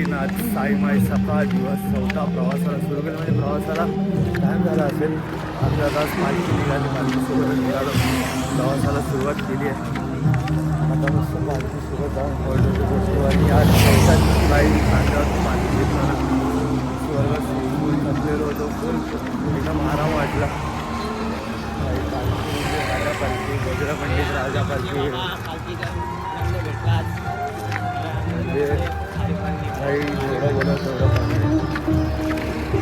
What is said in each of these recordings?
साईनाथ साईमाई सकाळ दिवस 4था प्रवासाला सुरू केलं. म्हणजे प्रवासाला टाईम झाला असेल. अर्धा तास पालखी निघाली, पालखीसोबत निघालो, प्रवासाला सुरुवात केली आहे. आता मस्त पालखीसोबत जाऊन हॉल्टवरती बसतो आणि आज चौथ्यात काही खांद्यावर पालखी घेतला स्वर्ग फुल थकलेलो होतो. फुल एकदम आराम वाटला. काही पालखी म्हणजे राजा पालखी, गजरा पंडित राजा पालखी म्हणजे काही जेवढं बोलत तेवढं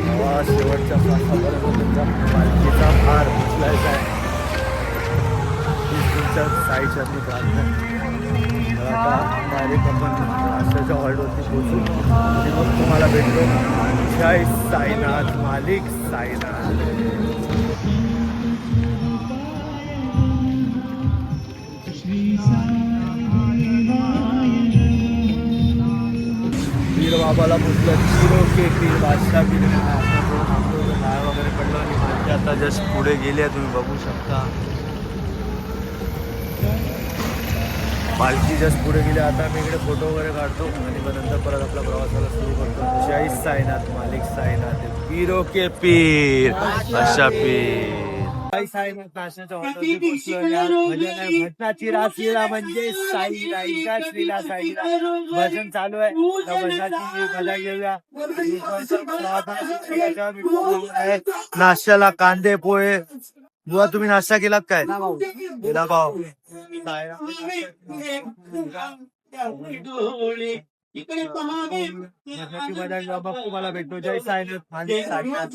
हवा शेवटच्या श्वासापर्यंत तुमच्या पालखीचा भार उचलायचा आहे. तुमच्या साईच्या मी प्रार्थना. तर आता डायरेक्ट आपण नाश्त्याच्या हॉल्टवरती पोचू आणि मग तुम्हाला भेटतो. जय साईनाथ मालिक साईनाथ. पीर बाबाला पुजलं. शिरो के पीर बादशाह पीर काय वगैरे पडलं आणि माझी आता जस्ट पुढे गेली आहे, तुम्ही बघू शकता. पालखी जस्ट पुढे गेली. आता मी इकडे फोटो वगैरे काढतो आणि मग नंतर परत आपला प्रवासाला सुरू करतो. जय साईनाथ मालिक साईनाथ पीरो के पीर अशा पीर. जय साईनाथ नाश्त्याच्या हॉटेलवरती पोहोचलो. भजनाची रासलीला म्हणजे साई राईच्या श्रीला साईला भजन चालू आहे. त्या भजनाची मजा घेऊया. नाश्त्याला कांदे पोहे. बुवा तुम्ही नाश्ता केलात काय? केला भाऊ. इकडे मजा बघ तुम्हाला भेटतो. जय साईनाथ मालिक साईनाथ.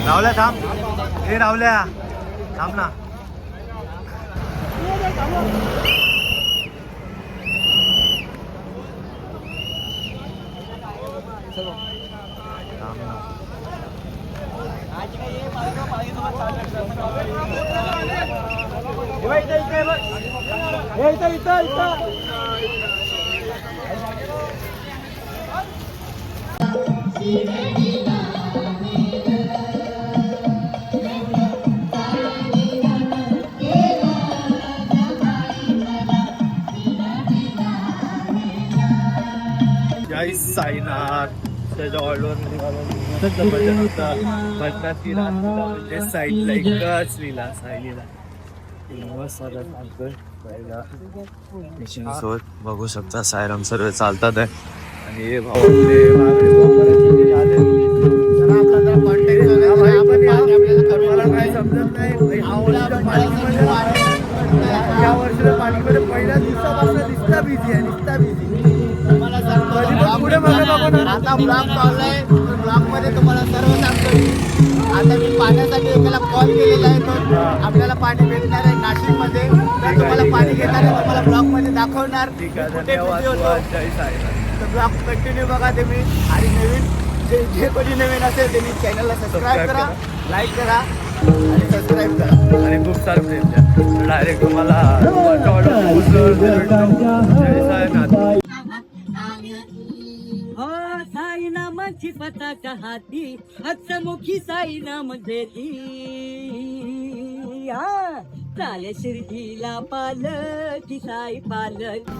रावल्या थांब, हे रावल्या थांब ना. जय साईनाथ. त्याच्या ऑर्डर म्हणजे साईडला एकच लिहिला साईलीला सोबत बघू शकता. साईराम सर्व चालतात आहे आणि हे भाऊ काय समजत नाही या वर्षाला पाणीमध्ये पहिल्या दिवसापासून दिसता बिझी आहे, दिसता बिझी. पुढे आता ब्लॉग चाललाय, ब्लॉग मध्ये तुम्हाला सर्व सांगतो. आता मी पाण्यासाठी एकाला कॉल केलेला आहे, तो आपल्याला पाणी भेटणार आहे नाशिक मध्ये. तर तुम्हाला पाणी घेणार आहे, तुम्हाला ब्लॉग मध्ये दाखवणार. तर ब्लॉग कंटिन्यू बघा तुम्ही. आणि नवीन जे कोणी नवीन असेल त्यांनी चॅनलला सबस्क्राईब करा, लाईक करा आणि सबस्क्राईब करा आणि खूप सारं प्रेम द्या. डायरेक्ट तुम्हाला साईनामाची पताका हाती हस्तमुखी साईनाम देती. चाले शिर्डीला पालकी साई पालक.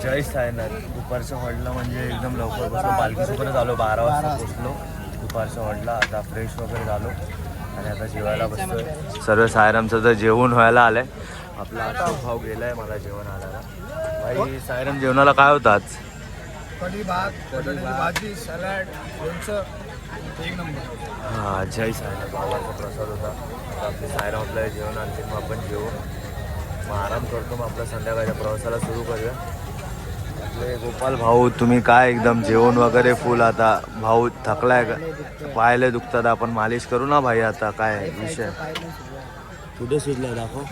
जय साईनाथ. दुपारच्या हॉलला म्हणजे एकदम लवकर बसलो, पालखीसोबतच आलो, 12 वाजता पोचलो दुपारच्या हॉलला. आता फ्रेश वगैरे झालो आणि आता जेवायला बसतोय. सर्व सायरामचं तर जेवण व्हायला आलंय. आपला अशोक भाऊ गेलाय, मला जेवण आला. भाई सायराम जेवणाला काय होतं आज? कढी भात, भाजी, सॅलड, लोणचं, एक नंबर. हां, जय साईनाथ. भावाचा प्रसाद होता. आपले सायराम आपल्याला जेवण आणतील, मग आपण जेवू, मग आराम करतो. मग आपल्या संध्याकाळच्या प्रवासाला सुरू करूया. आपले गोपाल भाऊ, तुम्ही काय एकदम जेवण वगैरे फुल. आता भाऊ थकलाय का? पायले दुखतात, आपण मालिश करू ना भाई. आता काय विषय कुठे सुटला दाखव.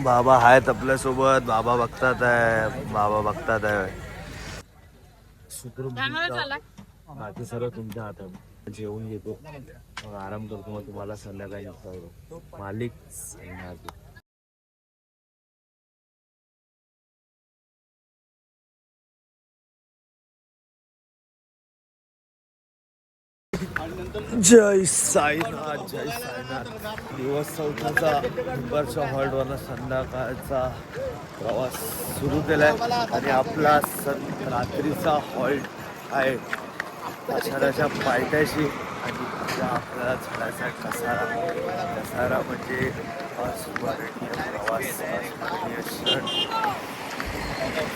बाबा आहेत आपल्यासोबत, बाबा बघतात आहे, बाबा बघतात आहे. बाकी सर्व तुमच्या हातात. जेवून घेतो, मग आराम करतो, मग तुम्हाला संध्याकाळी मालिक. जय साईनाथ. जय साईनाथ. दिवस चौथ्याचा दुपारच्या हॉल्टवरनं संध्याकाळचा प्रवास सुरू केलाय आणि आपला रात्रीचा हॉल्ट आहे आषाढाच्या पायथ्याशी. आणि आपल्याला चढायचा कसारा म्हणजे अस्मरणीय प्रवास, अस्मरणीय क्षण.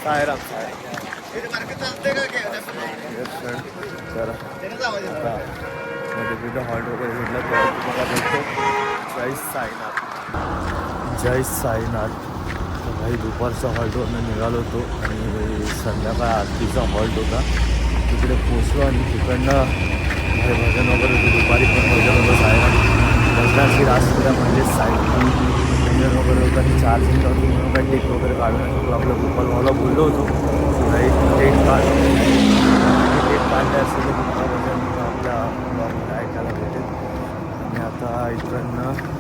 सायराम तर मध्ये हॉल्ट वगैरे भेटलं तर तुम्हाला भेटतो. जय साईनाथ. जय साईनाथ. काही दुपारचा हॉल्टवरनं निघालो होतो आणि संध्याकाळ आरतीचा हॉल्ट होता, तिकडे पोचलो आणि तिकडनं काही भजन वगैरे होतं. दुपारी पण भजन होतं सायराम भजनाची रासलीला म्हणजेच सायराम भजन वगैरे होतं आणि चार्जिंग नव्हती म्हणून काही टेक वगैरे काढू नाही शकलो. आपलं गोपालभाऊला बोललो होतो टेक काढ, टेक काढले असेल तर तुमचा भजन आपल्या ब्लॉगमध्ये ऐकायला भेटेल. आणि आता इकडनं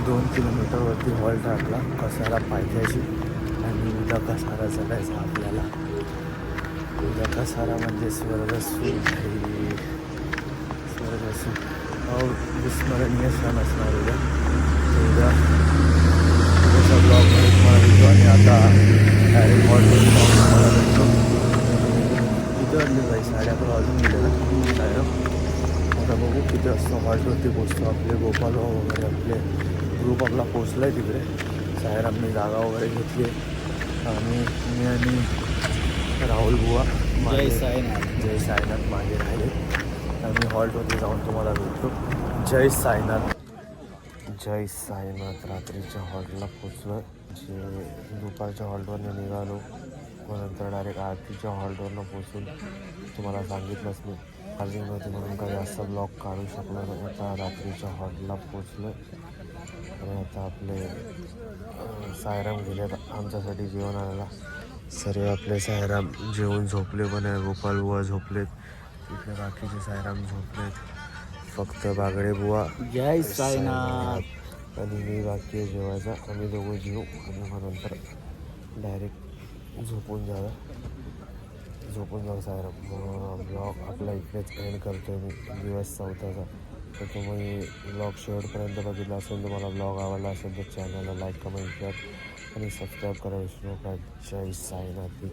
2 किलोमीटरवरती हॉल्ट टाकला कसारा पायथ्याशी आणि उद्या कसारा चढायचा आपल्याला. उद्या कसारा म्हणजे स्वर्गसुख विस्मरणीय क्षण असणार उद्या. उद्या उद्याच्या ब्लॉगमध्ये तुम्हाला भेटतो आणि आता डायरेक्ट हॉल्टवर जाऊन तुम्हाला भेटतो. किती वाजले जाईल 11:30 वाजून गेले ना सायराम. आता बघू किती वाजता हॉल्टवरती पोचतो. आपले गोपालभाऊ वगैरे आपले ग्रुप आपला पोचला आहे तिकडे. सायरामने जागा वगैरे घेतली आहे आणि मी आणि राहुल बुवा जय साईनाथ. जय साईनाथ मागे राहिले. आम्ही हॉल्टवरती जाऊन तुम्हाला भेटतो. जय साईनाथ. जय साईनाथ. रात्रीच्या हॉल्टला पोचलो. जे दुपारच्या हॉल्टवरनं निघालो मग नंतर डायरेक्ट आरतीच्या हॉल्टवरनं पोचून तुम्हाला सांगितलंच मी चार्जिंग नव्हती म्हणून काही जास्त ब्लॉग काढू शकलो नाही. आता रात्रीच्या हॉल्टला पोचलो आणि आता आपले सायराम गेले आमच्यासाठी जेवण आणायला. सर्व आपले सायराम जेवून झोपले पण आहे. गोपाल बुवा झोपलेत, इकडे बाकीचे सायराम झोपलेत. फक्त बागडे बुवा जय साईनाथ. आणि मी बाकी आहे जेवायचा. आम्ही दोघं जेवू आणि मग नंतर डायरेक्ट झोपून जाऊ सायराम. ब्लॉग आपला इकडेच एंड करतो आहे मी दिवस 4था. तर तुम्ही ब्लॉग शेवटपर्यंत बघितला असेल, तुम्हाला ब्लॉग आवडला असेल तर चॅनलला लाईक कमेंट शेअर आणि सबस्क्राईब करा विसरू नका. जय साईनाथ.